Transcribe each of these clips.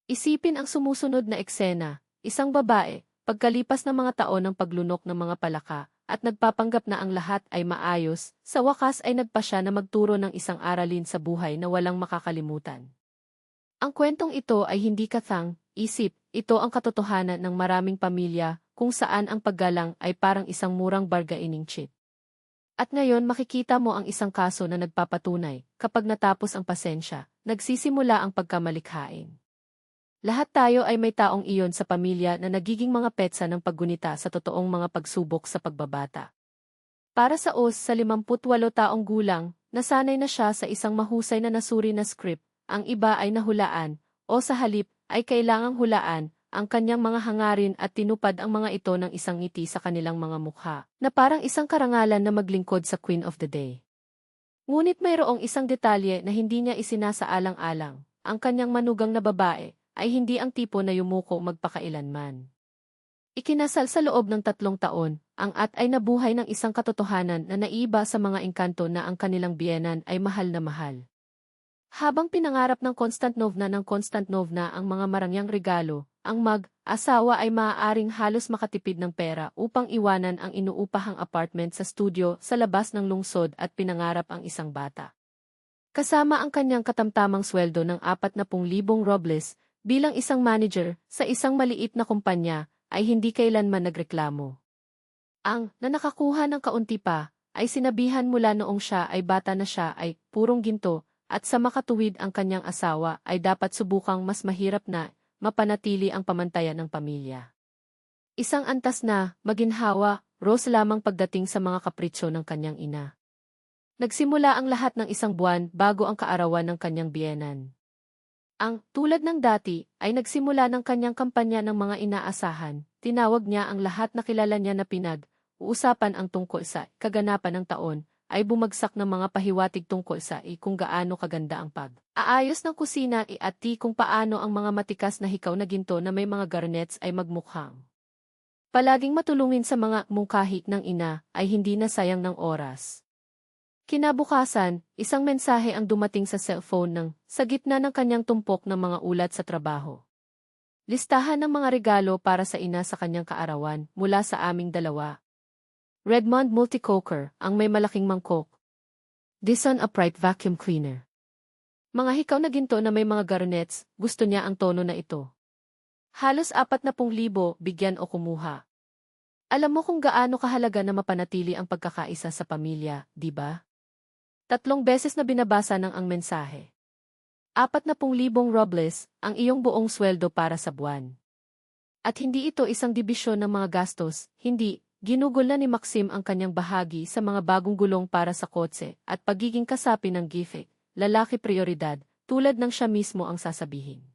Isipin ang sumusunod na eksena, isang babae, pagkalipas ng mga taon ng paglunok ng mga palaka, at nagpapanggap na ang lahat ay maayos, sa wakas ay nagpa siya na magturo ng isang aralin sa buhay na walang makakalimutan. Ang kwentong ito ay hindi kathang, isip, ito ang katotohanan ng maraming pamilya, kung saan ang paggalang ay parang isang murang bargaining chip. At ngayon makikita mo ang isang kaso na nagpapatunay, kapag natapos ang pasensya, nagsisimula ang pagkamalikhain. Lahat tayo ay may taong iyon sa pamilya na nagiging mga petsa ng paggunita sa totoong mga pagsubok sa pagbabata. Para sa Oz sa 58 taong gulang, nasanay na siya sa isang mahusay na nasuri na script, ang iba ay nahulaan, o sa halip, ay kailangang hulaan, ang kanyang mga hangarin at tinupad ang mga ito ng isang ngiti sa kanilang mga mukha, na parang isang karangalan na maglingkod sa Queen of the Day. Ngunit mayroong isang detalye na hindi niya isinasaalang-alang, ang kanyang manugang na babae, ay hindi ang tipo na yumuko magpakailanman. Ikinasal sa loob ng 3 taon, ang At ay nabuhay ng isang katotohanan na naiba sa mga engkanto na ang kanilang biyenan ay mahal na mahal. Habang pinangarap ng Konstantinovna ang mga marangyang regalo, ang mag-asawa ay maaaring halos makatipid ng pera upang iwanan ang inuupahang apartment sa studio sa labas ng lungsod at pinangarap ang isang bata. Kasama ang kanyang katamtamang sweldo ng 40,000 rubles, bilang isang manager sa isang maliit na kumpanya, ay hindi kailanman nagreklamo. Ang na nakakuha ng kaunti pa, ay sinabihan mula noong siya ay bata na siya ay purong ginto, at sa makatuwid ang kanyang asawa ay dapat subukang mas mahirap na mapanatili ang pamantayan ng pamilya. Isang antas na, maginhawa, rose lamang pagdating sa mga kapritsyo ng kanyang ina. Nagsimula ang lahat ng isang buwan bago ang kaarawan ng kanyang biyenan. Ang, tulad ng dati, ay nagsimula ng kanyang kampanya ng mga inaasahan, tinawag niya ang lahat na kilala niya na uusapan ang tungkol sa kaganapan ng taon, ay bumagsak ng mga pahiwatig tungkol sa kung gaano kaganda ang aayos ng kusina at kung paano ang mga matikas na hikaw na ginto na may mga garnets ay magmukhang. Palaging matulungin sa mga mungkahi ng ina ay hindi na sayang ng oras. Kinabukasan, isang mensahe ang dumating sa cellphone sa gitna ng kanyang tumpok ng mga ulat sa trabaho. Listahan ng mga regalo para sa ina sa kanyang kaarawan mula sa aming dalawa. Redmond Multicoker, ang may malaking mangkok. Dyson Upright Vacuum Cleaner. Mga hikaw na ginto na may mga garnets, gusto niya ang tono na ito. Halos 40,000 bigyan o kumuha. Alam mo kung gaano kahalaga na mapanatili ang pagkakaisa sa pamilya, di ba? 3 beses na binabasa ng ang mensahe. 40,000 rubles, ang iyong buong sweldo para sa buwan. At hindi ito isang dibisyon ng mga gastos, hindi, ginugol na ni Maxim ang kanyang bahagi sa mga bagong gulong para sa kotse at pagiging kasapi ng gife, lalaki prioridad, tulad ng siya mismo ang sasabihin.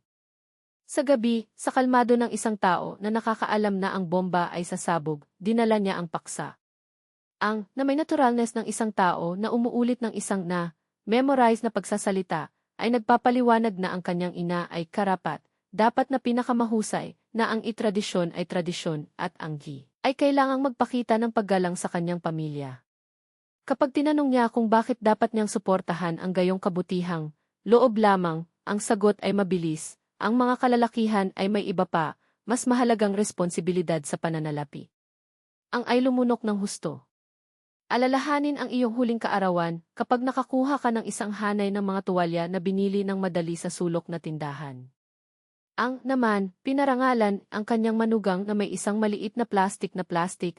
Sa gabi, sa kalmado ng isang tao na nakakaalam na ang bomba ay sasabog, dinala niya ang paksa. Ang na may naturalness ng isang tao na umuulit ng isang memorize na pagsasalita, ay nagpapaliwanag na ang kanyang ina ay karapat, dapat na pinakamahusay, na ang itradisyon ay tradisyon at ang ay kailangang magpakita ng paggalang sa kanyang pamilya. Kapag tinanong niya kung bakit dapat niyang suportahan ang gayong kabutihang loob lamang, ang sagot ay mabilis, ang mga kalalakihan ay may iba pa, mas mahalagang responsibilidad sa pananalapi. Ang ay lumunok ng husto. Alalahanin ang iyong huling kaarawan kapag nakakuha ka ng isang hanay ng mga tuwalya na binili ng madali sa sulok na tindahan. Ang naman, pinarangalan ang kanyang manugang na may isang maliit na plastik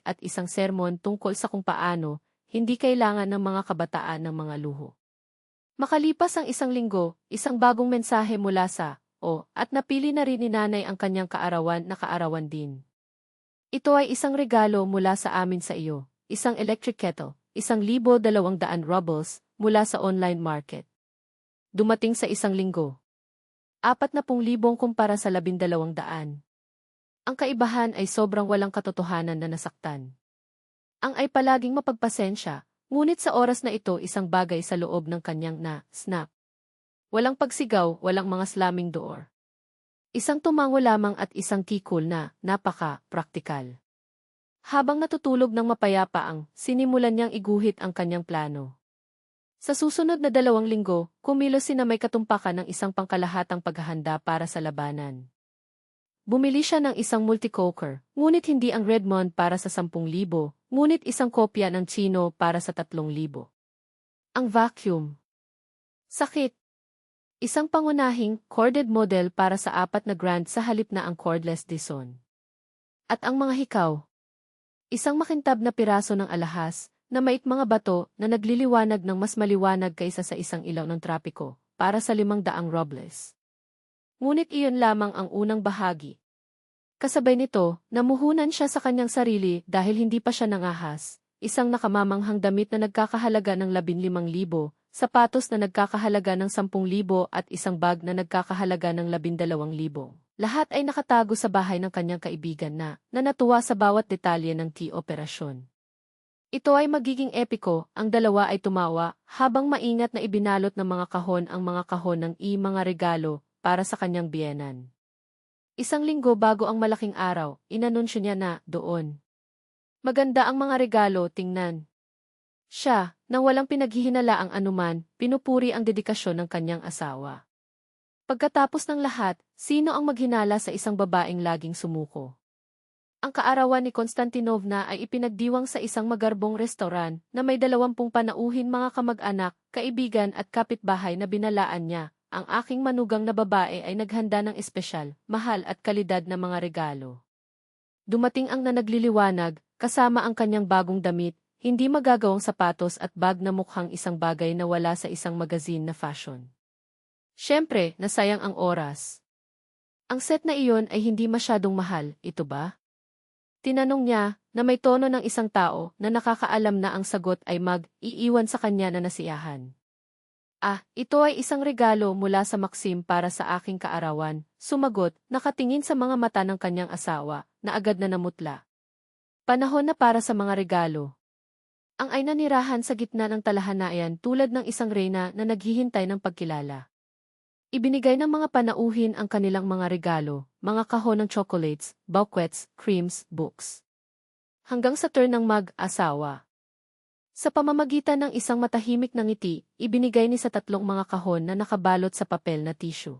at isang sermon tungkol sa kung paano, hindi kailangan ng mga kabataan ng mga luho. Makalipas ang isang linggo, isang bagong mensahe mula sa, at napili na rin ni nanay ang kanyang kaarawan na kaarawan din. Ito ay isang regalo mula sa amin sa iyo. Isang electric kettle, 1,200 rubles, mula sa online market. Dumating sa isang linggo. 40,000 kumpara sa 1,200. Ang kaibahan ay sobrang walang katotohanan na nasaktan. Ang ay palaging mapagpasensya, ngunit sa oras na ito isang bagay sa loob ng kanyang snap. Walang pagsigaw, walang mga slamming door. Isang tumango lamang at isang kikul na napaka-praktikal. Habang natutulog ng mapayapa sinimulan niyang iguhit ang kanyang plano. Sa susunod na 2 linggo, kumilos sina may katumpakan ng isang pangkalahatang paghahanda para sa labanan. Bumili siya ng isang multi-coker, ngunit hindi ang Redmond para sa 10,000, ngunit isang kopya ng Chino para sa 3,000. Ang vacuum. Sakit. Isang pangunahing, corded model para sa 4 na grand sa halip na ang cordless Dyson. At ang mga hikaw. Isang makintab na piraso ng alahas, na mait mga bato na nagliliwanag ng mas maliwanag kaysa sa isang ilaw ng trapiko, para sa 500 robles. Ngunit iyon lamang ang unang bahagi. Kasabay nito, namuhunan siya sa kanyang sarili dahil hindi pa siya nangahas, isang nakamamanghang damit na nagkakahalaga ng 15,000, sapatos na nagkakahalaga ng 10,000 at isang bag na nagkakahalaga ng 12,000. Lahat ay nakatago sa bahay ng kanyang kaibigan na natuwa sa bawat detalye ng operasyon. Ito ay magiging epiko, ang dalawa ay tumawa, habang maingat na ibinalot ng mga kahon ang mga kahon ng mga regalo para sa kanyang biyenan. 1 linggo bago ang malaking araw, inanunsyo niya na, doon. Maganda ang mga regalo, tingnan. Siya, nang walang pinaghihinala ang anuman, pinupuri ang dedikasyon ng kanyang asawa. Pagkatapos ng lahat, sino ang maghinala sa isang babaeng laging sumuko? Ang kaarawan ni Konstantinovna ay ipinagdiwang sa isang magarbong restoran na may 20 panauhin mga kamag-anak, kaibigan at kapitbahay na binalaan niya. Ang aking manugang na babae ay naghanda ng espesyal, mahal at kalidad na mga regalo. Dumating ang nagliliwanag, kasama ang kanyang bagong damit, hindi magagawang sapatos at bag na mukhang isang bagay na wala sa isang magazine na fashion. Siyempre, nasayang ang oras. Ang set na iyon ay hindi masyadong mahal, ito ba? Tinanong niya, na may tono ng isang tao na nakakaalam na ang sagot ay mag-iiwan sa kanya na nasiyahan. Ito ay isang regalo mula sa Maxim para sa aking kaarawan, sumagot, nakatingin sa mga mata ng kanyang asawa, na agad na namutla. Panahon na para sa mga regalo. Ang ay nanirahan sa gitna ng talahanayan tulad ng isang reyna na naghihintay ng pagkilala. Ibinigay ng mga panauhin ang kanilang mga regalo, mga kahon ng chocolates, bouquets, creams, books. Hanggang sa turn ng mag-asawa. Sa pamamagitan ng isang matahimik na ngiti, ibinigay ni sa 3 mga kahon na nakabalot sa papel na tissue.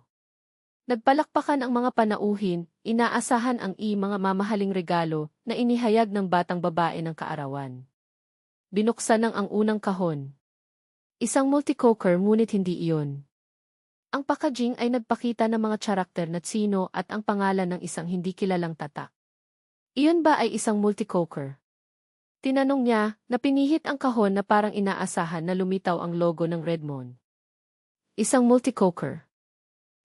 Nagpalakpakan ang mga panauhin, inaasahan ang mga mamahaling regalo na inihayag ng batang babae ng kaarawan. Binuksan ang unang kahon. Isang multi-coker ngunit hindi iyon. Ang packaging ay nagpakita ng mga karakter na Chino at ang pangalan ng isang hindi kilalang tatak. Iyon ba ay isang multi-coker? Tinanong niya, na pinihit ang kahon na parang inaasahan na lumitaw ang logo ng Redmond. Isang multi-coker.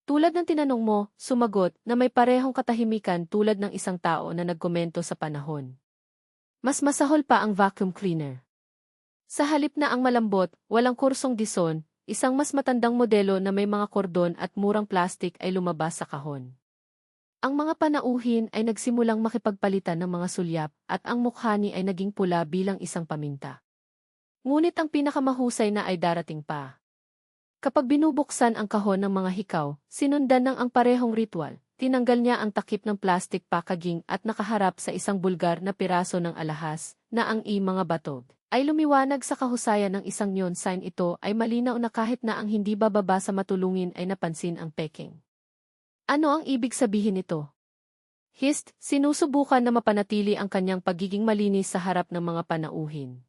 Tulad ng tinanong mo, sumagot na may parehong katahimikan tulad ng isang tao na nagkomento sa panahon. Mas masahol pa ang vacuum cleaner. Sa halip na ang malambot, walang kursong Dyson, isang mas matandang modelo na may mga kordon at murang plastik ay lumabas sa kahon. Ang mga panauhin ay nagsimulang makipagpalitan ng mga sulyap at ang mukha ni ay naging pula bilang isang paminta. Ngunit ang pinakamahusay na ay darating pa. Kapag binubuksan ang kahon ng mga hikaw, sinundan ng ang parehong ritual, tinanggal niya ang takip ng plastic packaging at nakaharap sa isang bulgar na piraso ng alahas na ang mga batog. Ay lumiwanag sa kahusayan ng isang neon sign. Ito ay malinaw na kahit na ang hindi bababa sa matulungin ay napansin ang peking. Ano ang ibig sabihin nito? Sinusubukan na mapanatili ang kanyang pagiging malinis sa harap ng mga panauhin.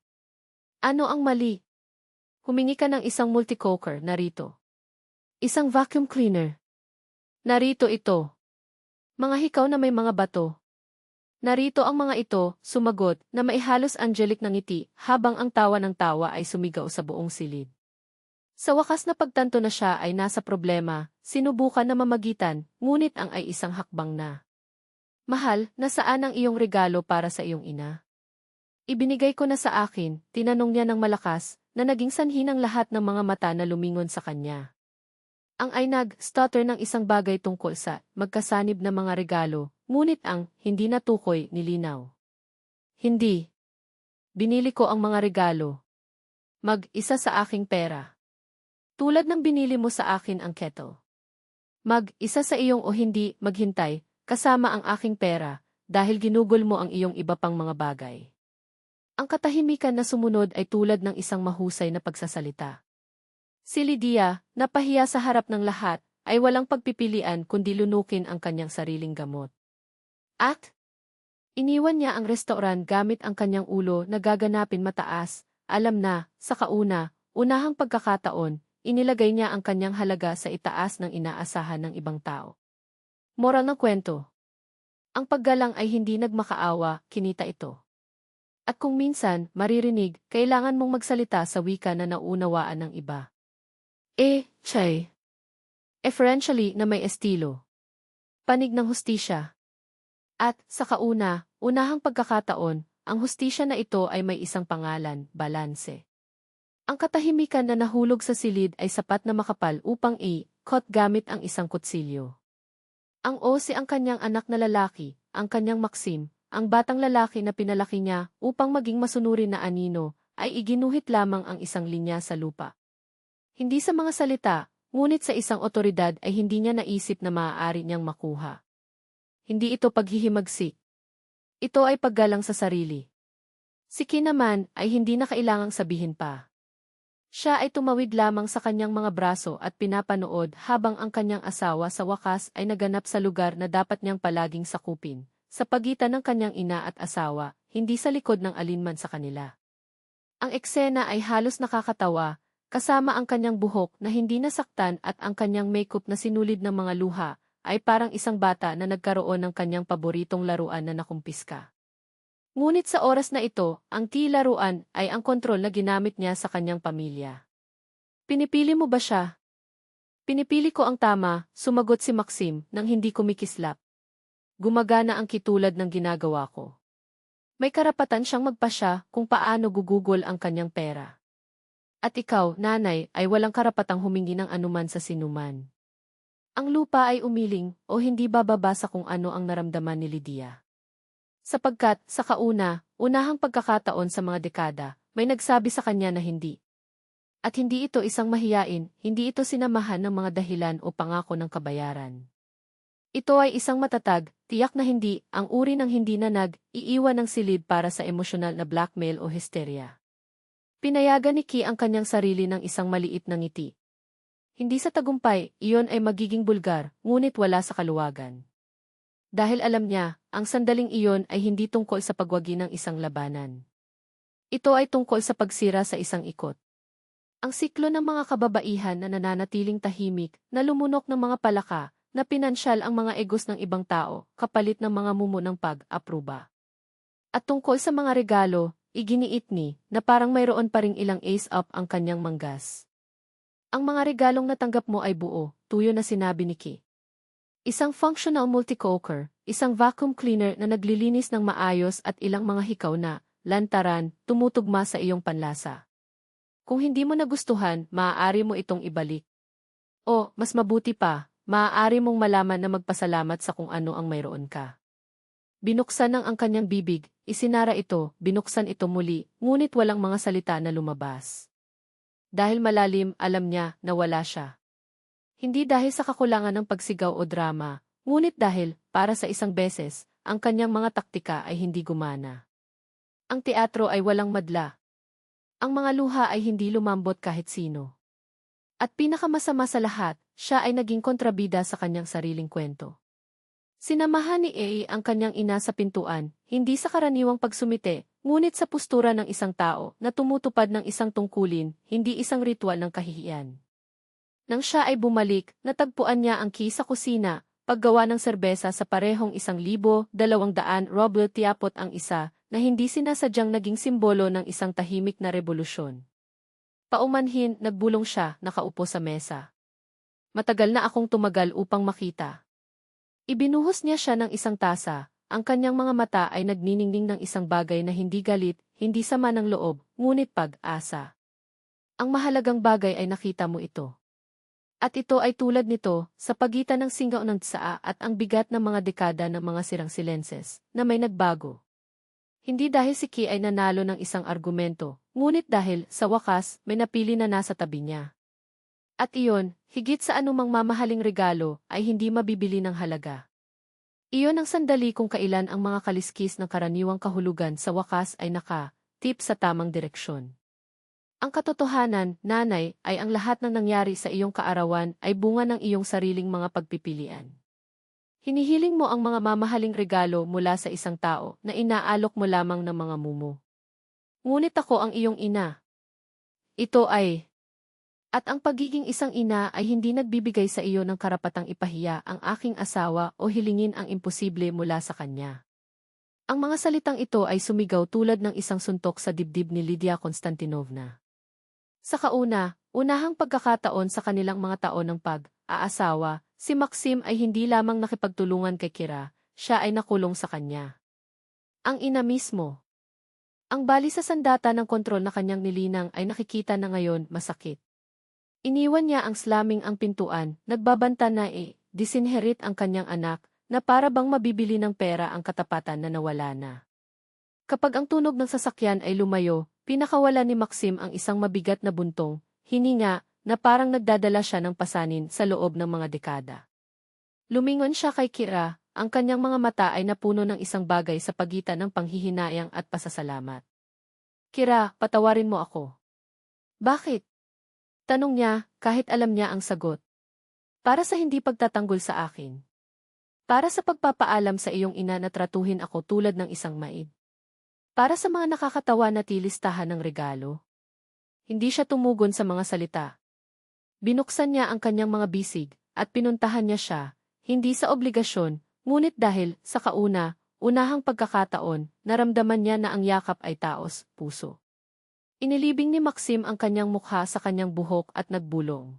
Ano ang mali? Humingi ka ng isang multi-coker, narito. Isang vacuum cleaner. Narito ito. Mga hikaw na may mga bato. Narito ang mga ito, sumagot, na maihalos angelic na ngiti, habang ang tawa ng tawa ay sumigaw sa buong silid. Sa wakas na pagtanto na siya ay nasa problema, sinubukan na mamagitan, ngunit ang ay isang hakbang na. Mahal, nasaan ang iyong regalo para sa iyong ina? Ibinigay ko na sa akin, tinanong niya ng malakas, na naging sanhi ng lahat ng mga mata na lumingon sa kanya. Ang ay nag-stutter ng isang bagay tungkol sa magkasanib na mga regalo, ngunit ang hindi natukoy nilinaw. Hindi. Binili ko ang mga regalo. Mag-isa sa aking pera. Tulad ng binili mo sa akin ang kettle. Mag-isa sa iyong o hindi maghintay, kasama ang aking pera, dahil ginugol mo ang iyong iba pang mga bagay. Ang katahimikan na sumunod ay tulad ng isang mahusay na pagsasalita. Si Lydia, napahiya sa harap ng lahat, ay walang pagpipilian kundi lunukin ang kanyang sariling gamot. At iniwan niya ang restauran gamit ang kanyang ulo na gaganapin mataas. Alam na, sa unahang pagkakataon, inilagay niya ang kanyang halaga sa itaas ng inaasahan ng ibang tao. Moral ng kwento. Ang paggalang ay hindi nagmakaawa, kinita ito. At kung minsan, maririnig, kailangan mong magsalita sa wika na naunawaan ng iba. Chay. Efferentially na may estilo. Panig ng hustisya. At, sa unahang pagkakataon, ang hustisya na ito ay may isang pangalan, balanse. Ang katahimikan na nahulog sa silid ay sapat na makapal upang i-cut gamit ang isang kutsilyo. Ang si ang kanyang anak na lalaki, ang kanyang Maxim, ang batang lalaki na pinalaki niya upang maging masunurin na anino, ay iginuhit lamang ang isang linya sa lupa. Hindi sa mga salita, ngunit sa isang otoridad ay hindi niya naisip na maaari niyang makuha. Hindi ito paghihimagsik. Ito ay paggalang sa sarili. Si Ki naman ay hindi na kailangang sabihin pa. Siya ay tumawid lamang sa kanyang mga braso at pinapanood habang ang kanyang asawa sa wakas ay naganap sa lugar na dapat niyang palaging sakupin, sa pagitan ng kanyang ina at asawa, hindi sa likod ng alinman sa kanila. Ang eksena ay halos nakakatawa, kasama ang kanyang buhok na hindi nasaktan at ang kanyang makeup na sinulid ng mga luha, ay parang isang bata na nagkaroon ng kanyang paboritong laruan na nakumpiska. Ngunit sa oras na ito, ang laruan ay ang kontrol na ginamit niya sa kanyang pamilya. Pinipili mo ba siya? Pinipili ko ang tama, sumagot si Maxim nang hindi kumikislap. Gumagana ang kitulad ng ginagawa ko. May karapatan siyang magpasya kung paano gugugol ang kanyang pera. At ikaw, nanay, ay walang karapatang humingi ng anuman sa sinuman. Ang lupa ay umiling o hindi bababa sa kung ano ang naramdaman ni Lydia. Sapagkat, sa unahang pagkakataon sa mga dekada, may nagsabi sa kanya na hindi. At hindi ito isang mahiyain, hindi ito sinamahan ng mga dahilan o pangako ng kabayaran. Ito ay isang matatag, tiyak na hindi, ang uri ng hindi na iiwan ng silid para sa emosyonal na blackmail o hysteria. Pinayagan ni Ki ang kanyang sarili ng isang maliit na ngiti. Hindi sa tagumpay, iyon ay magiging bulgar, ngunit wala sa kaluwagan. Dahil alam niya, ang sandaling iyon ay hindi tungkol sa pagwagi ng isang labanan. Ito ay tungkol sa pagsira sa isang ikot. Ang siklo ng mga kababaihan na nananatiling tahimik, na lumunok ng mga palaka, na pinansyal ang mga egos ng ibang tao, kapalit ng mga mumu ng pag-apruba. At tungkol sa mga regalo, iginiit ni, na parang mayroon pa ring ilang ace up ang kanyang manggas. Ang mga regalong natanggap mo ay buo, tuyo na sinabi ni Ki. Isang functional multi-cooker, isang vacuum cleaner na naglilinis ng maayos at ilang mga hikaw na, lantaran, tumutugma sa iyong panlasa. Kung hindi mo nagustuhan, maaari mo itong ibalik. O, mas mabuti pa, maaari mong malaman na magpasalamat sa kung ano ang mayroon ka. Binuksan ng ang kanyang bibig, isinara ito, binuksan ito muli, ngunit walang mga salita na lumabas. Dahil malalim, alam niya na wala siya. Hindi dahil sa kakulangan ng pagsigaw o drama, ngunit dahil, para sa isang beses, ang kanyang mga taktika ay hindi gumana. Ang teatro ay walang madla. Ang mga luha ay hindi lumambot kahit sino. At pinakamasama sa lahat, siya ay naging kontrabida sa kanyang sariling kwento. Sinamahan ni ang kanyang ina sa pintuan, hindi sa karaniwang pagsumite, ngunit sa postura ng isang tao na tumutupad ng isang tungkulin, hindi isang ritual ng kahihiyan. Nang siya ay bumalik, natagpuan niya ang Ki sa kusina, paggawa ng serbesa sa parehong 1,200 ruble tiapot ang isa, na hindi sinasadyang naging simbolo ng isang tahimik na revolusyon. Paumanhin, nagbulong siya, nakaupo sa mesa. Matagal na akong tumagal upang makita. Ibinuhos niya siya ng isang tasa, ang kanyang mga mata ay nagniningning ng isang bagay na hindi galit, hindi sama ng loob, ngunit pag-asa. Ang mahalagang bagay ay nakita mo ito. At ito ay tulad nito, sa pagitan ng singaw ng tsaa at ang bigat ng mga dekada ng mga sirang silenses, na may nagbago. Hindi dahil si Ki ay nanalo ng isang argumento, ngunit dahil, sa wakas, may napili na nasa tabi niya. At iyon, higit sa anumang mamahaling regalo, ay hindi mabibili ng halaga. Iyon ang sandali kung kailan ang mga kaliskis ng karaniwang kahulugan sa wakas ay naka-tip sa tamang direksyon. Ang katotohanan, nanay, ay ang lahat ng nangyari sa iyong kaarawan ay bunga ng iyong sariling mga pagpipilian. Hinihiling mo ang mga mamahaling regalo mula sa isang tao na inaalok mo lamang ng mga mumo. Ngunit ako ang iyong ina. Ito ay... At ang pagiging isang ina ay hindi nagbibigay sa iyo ng karapatang ipahiya ang aking asawa o hilingin ang imposible mula sa kanya. Ang mga salitang ito ay sumigaw tulad ng isang suntok sa dibdib ni Lydia Konstantinovna. Sa unahang pagkakataon sa kanilang mga taon ng pag-aasawa, si Maxim ay hindi lamang nakipagtulungan kay Kira, siya ay nakulong sa kanya. Ang ina mismo. Ang bali sa sandata ng kontrol na kanyang nilinang ay nakikita na ngayon masakit. Iniwan niya ang slamming ang pintuan, nagbabanta na disinherit ang kanyang anak, na para bang mabibili ng pera ang katapatan na nawala na. Kapag ang tunog ng sasakyan ay lumayo, pinakawala ni Maxim ang isang mabigat na buntong, hininga, na parang nagdadala siya ng pasanin sa loob ng mga dekada. Lumingon siya kay Kira, ang kanyang mga mata ay napuno ng isang bagay sa pagitan ng panghihinayang at pasasalamat. Kira, patawarin mo ako. Bakit? Tanong niya, kahit alam niya ang sagot. Para sa hindi pagtatanggol sa akin. Para sa pagpapaalam sa iyong ina na tratuhin ako tulad ng isang maid. Para sa mga nakakatawa na tilistahan ng regalo. Hindi siya tumugon sa mga salita. Binuksan niya ang kanyang mga bisig, at pinuntahan niya siya, hindi sa obligasyon, ngunit dahil, sa unahang pagkakataon, naramdaman niya na ang yakap ay taos, puso. Inilibing ni Maxim ang kanyang mukha sa kanyang buhok at nagbulong.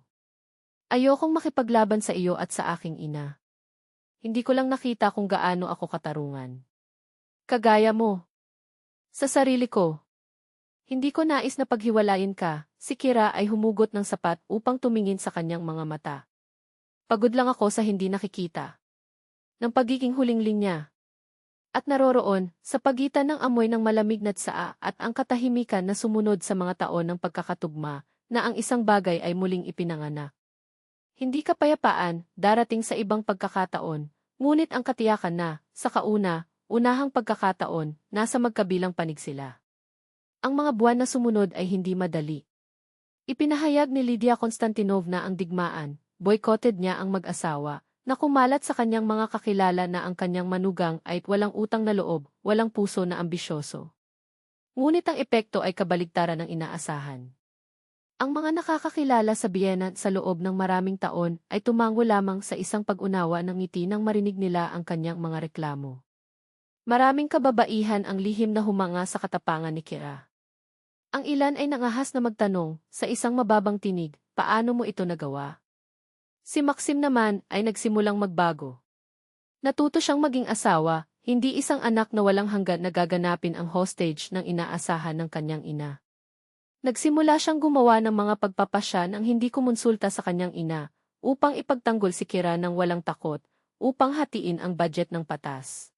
Ayokong makipaglaban sa iyo at sa aking ina. Hindi ko lang nakita kung gaano ako katarungan. Kagaya mo. Sa sarili ko. Hindi ko nais na paghiwalayin ka, si Kira ay humugot ng sapat upang tumingin sa kanyang mga mata. Pagod lang ako sa hindi nakikita. Ng pagiging huling linya. At naroroon, sa pagitan ng amoy ng malamig na tsaa at ang katahimikan na sumunod sa mga taon ng pagkakatugma, na ang isang bagay ay muling ipinanganak. Hindi kapayapaan, darating sa ibang pagkakataon, ngunit ang katiyakan na, sa unahang pagkakataon, nasa magkabilang panig sila. Ang mga buwan na sumunod ay hindi madali. Ipinahayag ni Lydia Konstantinovna ang digmaan, boycotted niya ang mag-asawa, na kumalat sa kanyang mga kakilala na ang kanyang manugang ay walang utang na loob, walang puso na ambisyoso. Ngunit ang epekto ay kabaligtaran ng inaasahan. Ang mga nakakakilala sa Vienna sa loob ng maraming taon ay tumango lamang sa isang pag-unawa ng ngiti nang marinig nila ang kanyang mga reklamo. Maraming kababaihan ang lihim na humanga sa katapangan ni Kira. Ang ilan ay nangahas na magtanong, sa isang mababang tinig, paano mo ito nagawa? Si Maxim naman ay nagsimulang magbago. Natuto siyang maging asawa, hindi isang anak na walang hanggan na gaganapin ang hostage ng inaasahan ng kanyang ina. Nagsimula siyang gumawa ng mga pagpapasya nang hindi kumonsulta sa kanyang ina, upang ipagtanggol si Kira ng walang takot, upang hatiin ang budget ng patas.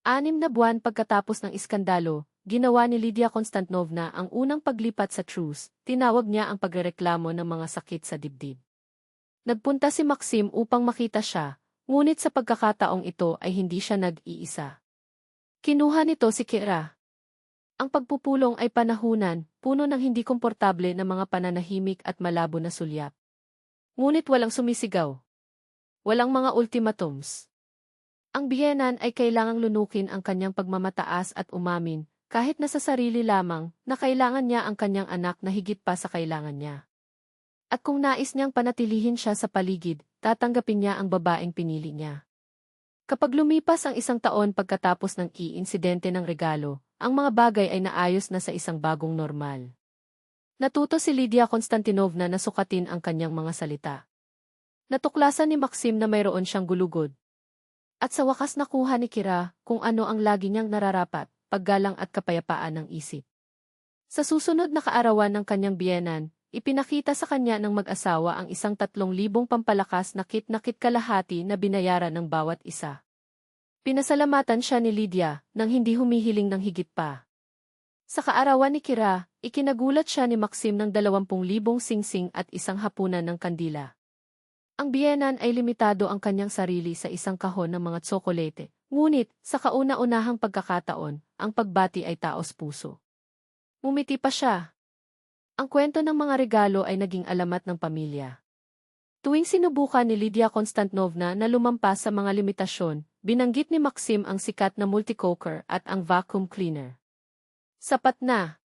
6 na buwan pagkatapos ng iskandalo, ginawa ni Lydia Konstantinovna ang unang paglipat sa truce, tinawag niya ang pagrereklamo ng mga sakit sa dibdib. Nagpunta si Maxim upang makita siya, ngunit sa pagkakataong ito ay hindi siya nag-iisa. Kinuha nito si Kira. Ang pagpupulong ay panahunan, puno ng hindi komportable na mga pananahimik at malabo na sulyap. Ngunit walang sumisigaw. Walang mga ultimatums. Ang biyenan ay kailangang lunukin ang kanyang pagmamataas at umamin, kahit na sa sarili lamang, na kailangan niya ang kanyang anak na higit pa sa kailangan niya. At kung nais niyang panatilihin siya sa paligid, tatanggapin niya ang babaeng pinili niya. Kapag lumipas ang 1 taon pagkatapos ng insidente ng regalo, ang mga bagay ay naayos na sa isang bagong normal. Natuto si Lydia Konstantinovna na sukatin ang kanyang mga salita. Natuklasan ni Maxim na mayroon siyang gulugod. At sa wakas nakuha ni Kira kung ano ang lagi niyang nararapat, paggalang at kapayapaan ng isip. Sa susunod na kaarawan ng kanyang biyenan, ipinakita sa kanya ng mag-asawa ang isang 3,000 pampalakas na kit kalahati na binayaran ng bawat isa. Pinasalamatan siya ni Lydia nang hindi humihiling ng higit pa. Sa kaarawan ni Kira, ikinagulat siya ni Maxim ng 20,000 singsing at isang hapunan ng kandila. Ang biyenan ay limitado ang kanyang sarili sa isang kahon ng mga tsokolete, ngunit sa kauna-unahang pagkakataon, ang pagbati ay taos puso. Ngumiti pa siya. Ang kwento ng mga regalo ay naging alamat ng pamilya. Tuwing sinubukan ni Lydia Konstantinovna na lumampas sa mga limitasyon, binanggit ni Maxim ang sikat na multi-cooker at ang vacuum cleaner. Sapat na.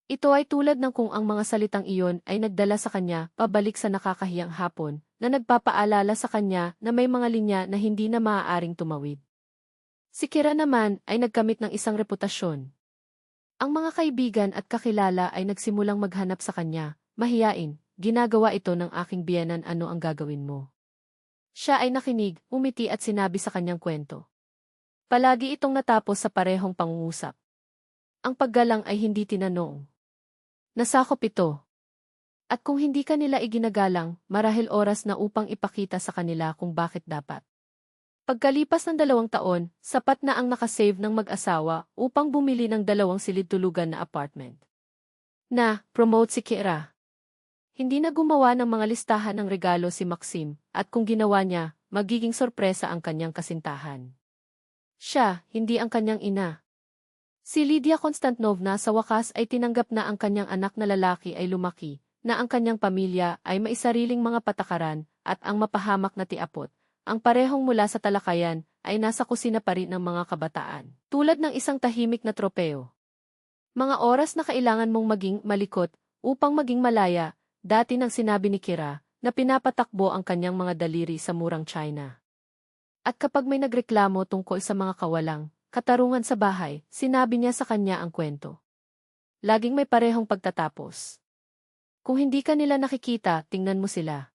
Ito ay tulad ng kung ang mga salitang iyon ay nagdala sa kanya pabalik sa nakakahiyang hapon, na nagpapaalala sa kanya na may mga linya na hindi na maaaring tumawid. Si Kira naman ay nagkamit ng isang reputasyon. Ang mga kaibigan at kakilala ay nagsimulang maghanap sa kanya, mahiyain, ginagawa ito ng aking biyenan, ano ang gagawin mo? Siya ay nakinig, umiti at sinabi sa kanyang kwento. Palagi itong natapos sa parehong pangungusap. Ang paggalang ay hindi tinanong. Nasakop ito. At kung hindi ka nila iginagalang, marahil oras na upang ipakita sa kanila kung bakit dapat. Pagkalipas ng 2 taon, sapat na ang nakasave ng mag-asawa upang bumili ng 2 silid-tulugan na apartment. Na-promote si Kira. Hindi na gumawa ng mga listahan ng regalo si Maxim, at kung ginawa niya, magiging sorpresa ang kanyang kasintahan. Siya, hindi ang kanyang ina. Si Lydia Konstantinovna sa wakas ay tinanggap na ang kanyang anak na lalaki ay lumaki, na ang kanyang pamilya ay maisariling mga patakaran, at ang mapahamak na tiapot, ang parehong mula sa talakayan, ay nasa kusina pa rin ng mga kabataan, tulad ng isang tahimik na tropeo. Mga oras na kailangan mong maging malikot upang maging malaya, dati nang sinabi ni Kira, na pinapatakbo ang kanyang mga daliri sa murang China. At kapag may nagreklamo tungkol sa mga kawalang katarungan sa bahay, sinabi niya sa kanya ang kwento. Laging may parehong pagtatapos. Kung hindi ka nila nakikita, tingnan mo sila.